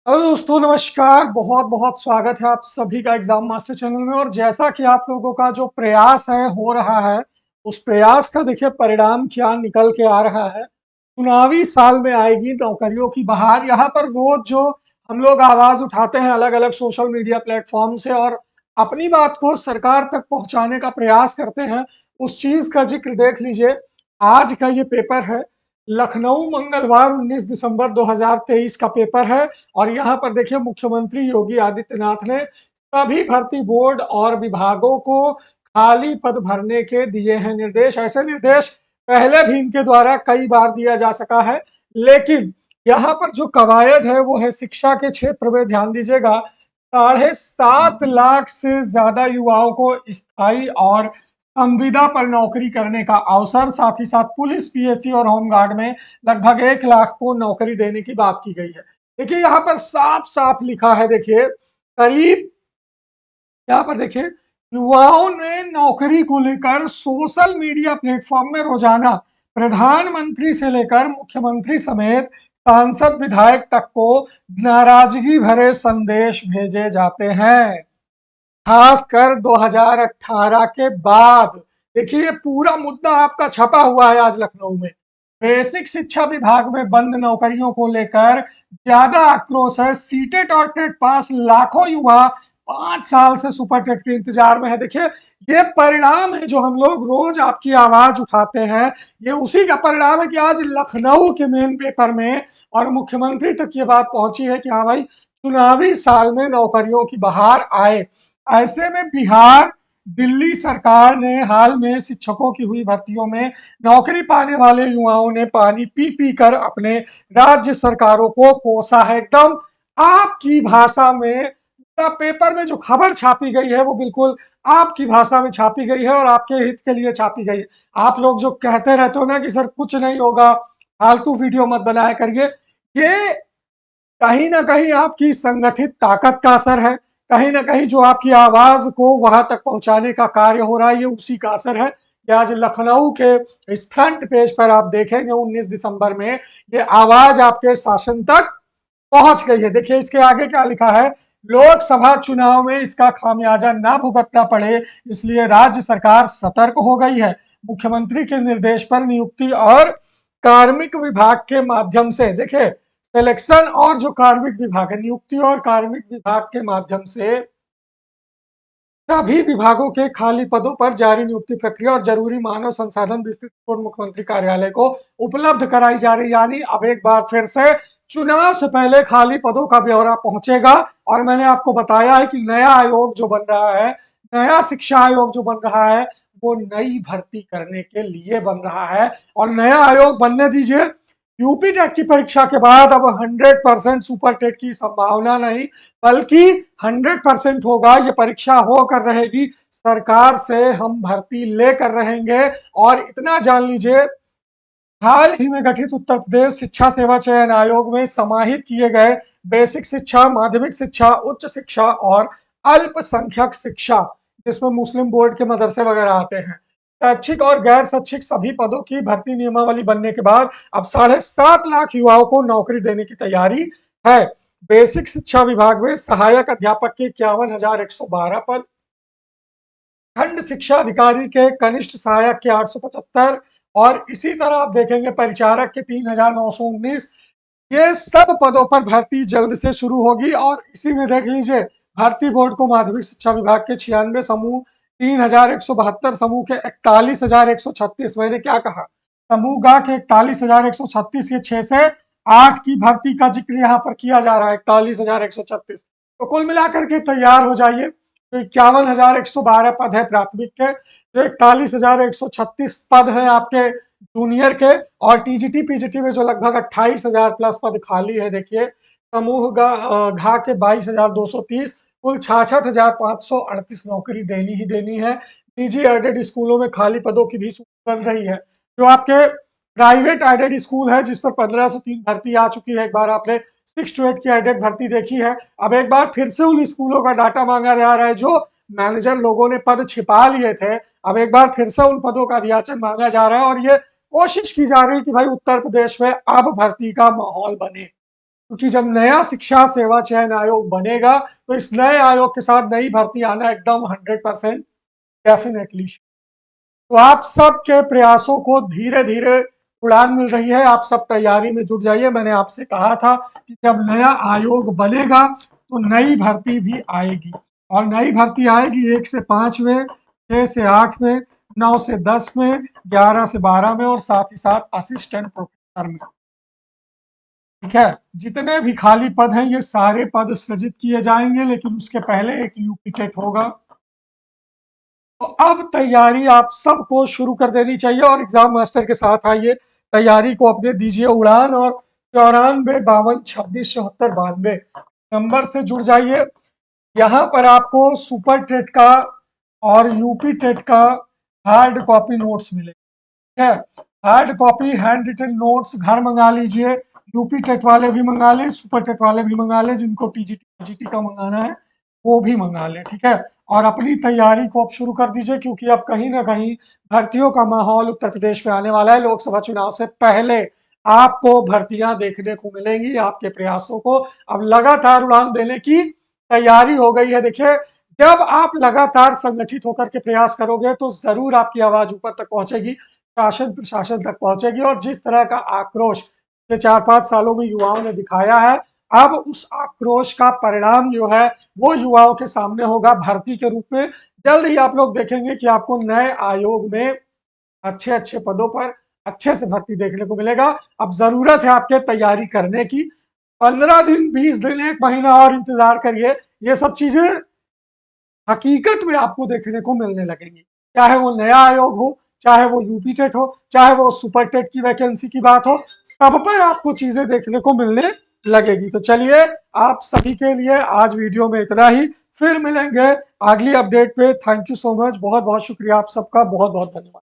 Hello दोस्तों, नमस्कार। बहुत बहुत स्वागत है आप सभी का एग्जाम मास्टर चैनल में। और जैसा कि आप लोगों का जो प्रयास है हो रहा है, उस प्रयास का देखिए परिणाम क्या निकल के आ रहा है। चुनावी साल में आएगी नौकरियों की बहार। यहाँ पर रोज जो हम लोग आवाज उठाते हैं अलग अलग सोशल मीडिया प्लेटफॉर्म से और अपनी बात को सरकार तक पहुंचाने का प्रयास करते हैं, उस चीज का जिक्र देख लीजिए। आज का ये पेपर है, लखनऊ मंगलवार 19 दिसंबर 2023 का पेपर है। और यहाँ पर देखिए मुख्यमंत्री योगी आदित्यनाथ ने सभी भर्ती बोर्ड और विभागों को खाली पद भरने के दिए हैं निर्देश। ऐसे निर्देश पहले भी इनके द्वारा कई बार दिया जा सका है, लेकिन यहाँ पर जो कवायद है वो है शिक्षा के क्षेत्र में। ध्यान दीजिएगा, 7.5 लाख से ज्यादा युवाओं को स्थायी और संविदा पर नौकरी करने का अवसर, साथ ही साथ पुलिस, पीएससी और होमगार्ड में लगभग 1 लाख को नौकरी देने की बात की गई है। देखिए यहाँ पर साफ साफ लिखा है, देखिए करीब, यहाँ पर देखिए युवाओं ने नौकरी को लेकर सोशल मीडिया प्लेटफॉर्म में रोजाना प्रधानमंत्री से लेकर मुख्यमंत्री समेत सांसद विधायक तक को नाराजगी भरे संदेश भेजे जाते हैं, खासकर 2018 के बाद। देखिए ये पूरा मुद्दा आपका छपा हुआ है आज लखनऊ में। बेसिक शिक्षा विभाग में बंद नौकरियों को लेकर ज्यादा आक्रोश है। सीटेट और टेट पास लाखों युवा 5 साल से सुपर टेट के इंतजार में है। देखिए ये परिणाम है जो हम लोग रोज आपकी आवाज उठाते हैं, ये उसी का परिणाम है कि आज लखनऊ के मेन पेपर में और मुख्यमंत्री तक ये बात पहुंची है कि हाँ भाई, चुनावी साल में नौकरियों की बहार आए। ऐसे में बिहार, दिल्ली सरकार ने हाल में शिक्षकों की हुई भर्तियों में नौकरी पाने वाले युवाओं ने पानी पी पी कर अपने राज्य सरकारों को कोसा है। एकदम आपकी भाषा में पेपर में जो खबर छापी गई है वो बिल्कुल आपकी भाषा में छापी गई है और आपके हित के लिए छापी गई है। आप लोग जो कहते रहते हो ना कि सर कुछ नहीं होगा, फालतू वीडियो मत बनाया करिए, ये कहीं ना कहीं आपकी संगठित ताकत का असर है। कहीं ना कहीं जो आपकी आवाज को वहां तक पहुंचाने का कार्य हो रहा है, ये उसी का असर है कि आज लखनऊ के इस फ्रंट पेज पर आप देखेंगे 19 दिसंबर में ये आवाज आपके शासन तक पहुंच गई है। देखिए इसके आगे क्या लिखा है, लोकसभा चुनाव में इसका खामियाजा ना भुगतना पड़े, इसलिए राज्य सरकार सतर्क हो गई है। मुख्यमंत्री के निर्देश पर नियुक्ति और कार्मिक विभाग के माध्यम से, देखिए सिलेक्शन और जो कार्मिक विभाग है, नियुक्ति और कार्मिक विभाग के माध्यम से सभी विभागों के खाली पदों पर जारी नियुक्ति प्रक्रिया और जरूरी मानव संसाधन विस्तृत रिपोर्ट मुख्यमंत्री कार्यालय को उपलब्ध कराई जा रही। यानी अब एक बार फिर से चुनाव से पहले खाली पदों का ब्यौरा पहुंचेगा। और मैंने आपको बताया है कि नया आयोग जो बन रहा है, नया शिक्षा आयोग जो बन रहा है, वो नई भर्ती करने के लिए बन रहा है। और नया आयोग बनने दीजिए, यूपी टेट की परीक्षा के बाद अब 100% सुपर टेट की संभावना नहीं, बल्कि 100% होगा। ये परीक्षा होकर रहेगी, सरकार से हम भर्ती लेकर रहेंगे। और इतना जान लीजिए, हाल ही में गठित उत्तर प्रदेश शिक्षा सेवा चयन आयोग में समाहित किए गए बेसिक शिक्षा, माध्यमिक शिक्षा, उच्च शिक्षा और अल्पसंख्यक शिक्षा, जिसमें मुस्लिम बोर्ड के मदरसे वगैरह आते हैं, शैक्षिक और गैर शैक्षिक सभी पदों की भर्ती नियमावली बनने के बाद अब 7.5 लाख युवाओं को नौकरी देने की तैयारी है। बेसिक शिक्षा विभाग में सहायक अध्यापक के 51,112 पद, खंड शिक्षा अधिकारी के कनिष्ठ सहायक के 875, और इसी तरह आप देखेंगे परिचारक के 3,919। ये सब पदों पर भर्ती जल्द से शुरू होगी। और इसी में देख लीजिए, भर्ती बोर्ड को माध्यमिक शिक्षा विभाग के 96 समूह, 3,172 समूह के 41,136, मैंने क्या कहा, समूह गा के 41,136, ये 6 से 8 की भर्ती का जिक्र यहाँ पर किया जा रहा है, 41,136। तो कुल मिलाकर के तैयार हो जाइए। तो 51,112 पद है प्राथमिक के, जो 41,136 पद है आपके जूनियर के, और टीजीटी पीजीटी में जो लगभग 28,000 प्लस पद खाली है। देखिए समूह घा के 22,230, कुल 66,538 नौकरी देनी ही देनी है। निजी एडेड स्कूलों में खाली पदों की भी सूची बन रही है। जो आपके प्राइवेट एडेड स्कूल है जिस पर 1503 भर्ती आ चुकी है, एक बार आपने 6 to 8 की एडेड भर्ती देखी है, अब एक बार फिर से उन स्कूलों का डाटा मांगा जा रहा है। जो मैनेजर लोगों ने पद छिपा लिए थे, अब एक बार फिर से उन पदों का अध्याचन मांगा जा रहा है। और ये कोशिश की जा रही है कि भाई उत्तर प्रदेश में अब भर्ती का माहौल बने। क्योंकि जब नया शिक्षा सेवा चयन आयोग बनेगा तो इस नए आयोग के साथ नई भर्ती आना एकदम 100% डेफिनेटली। तो आप सबके प्रयासों को धीरे धीरे उड़ान मिल रही है, आप सब तैयारी में जुट जाइए। मैंने आपसे कहा था कि जब नया आयोग बनेगा तो नई भर्ती भी आएगी, और नई भर्ती आएगी 1 से 5 में, 6 से 8 में, 9 से 10 में, 11 से 12 में, और साथ ही साथ असिस्टेंट प्रोफेसर में। ठीक है, जितने भी खाली पद हैं ये सारे पद सृजित किए जाएंगे, लेकिन उसके पहले एक यूपी टेट होगा। तो अब तैयारी आप सबको शुरू कर देनी चाहिए और एग्जाम मास्टर के साथ आइए, तैयारी को अपने दीजिए उड़ान, और 94 52 26 74 92 नंबर से जुड़ जाइए। यहाँ पर आपको सुपर टेट का और यूपी टेट का हार्ड कॉपी नोट्स मिलेंगे। ठीक है, hard copy handwritten notes घर मंगा लीजिए, यूपी टेट वाले भी मंगा लें, सुपर टेट वाले भी मंगा लें, जिनको टीजीटी का मंगाना है वो भी मंगा लें। ठीक है, और अपनी तैयारी को अब शुरू कर दीजिए, क्योंकि अब कहीं ना कहीं भर्तियों का माहौल उत्तर प्रदेश में आने वाला है। लोकसभा चुनाव से पहले आपको भर्तियां देखने को मिलेंगी। आपके प्रयासों को अब लगातार उड़ान देने की तैयारी हो गई है। देखिए, जब आप लगातार संगठित होकर के प्रयास करोगे तो जरूर आपकी आवाज ऊपर तक पहुंचेगी, शासन प्रशासन तक पहुंचेगी, और जिस तरह का आक्रोश पिछले 4-5 सालों में युवाओं ने दिखाया है, अब उस आक्रोश का परिणाम जो है वो युवाओं के सामने होगा भर्ती के रूप में। जल्द ही आप लोग देखेंगे कि आपको नए आयोग में अच्छे अच्छे पदों पर अच्छे से भर्ती देखने को मिलेगा। अब जरूरत है आपके तैयारी करने की। 15 दिन, 20 दिन, 1 महीना और इंतजार करिए, ये सब चीजें हकीकत में आपको देखने को मिलने लगेंगी। चाहे वो नया आयोग हो, चाहे वो यूपी टेट हो, चाहे वो सुपर टेट की वैकेंसी की बात हो, सब पर आपको चीजें देखने को मिलने लगेगी। तो चलिए, आप सभी के लिए आज वीडियो में इतना ही, फिर मिलेंगे अगली अपडेट पे। थैंक यू सो मच, बहुत बहुत शुक्रिया आप सबका, बहुत बहुत धन्यवाद।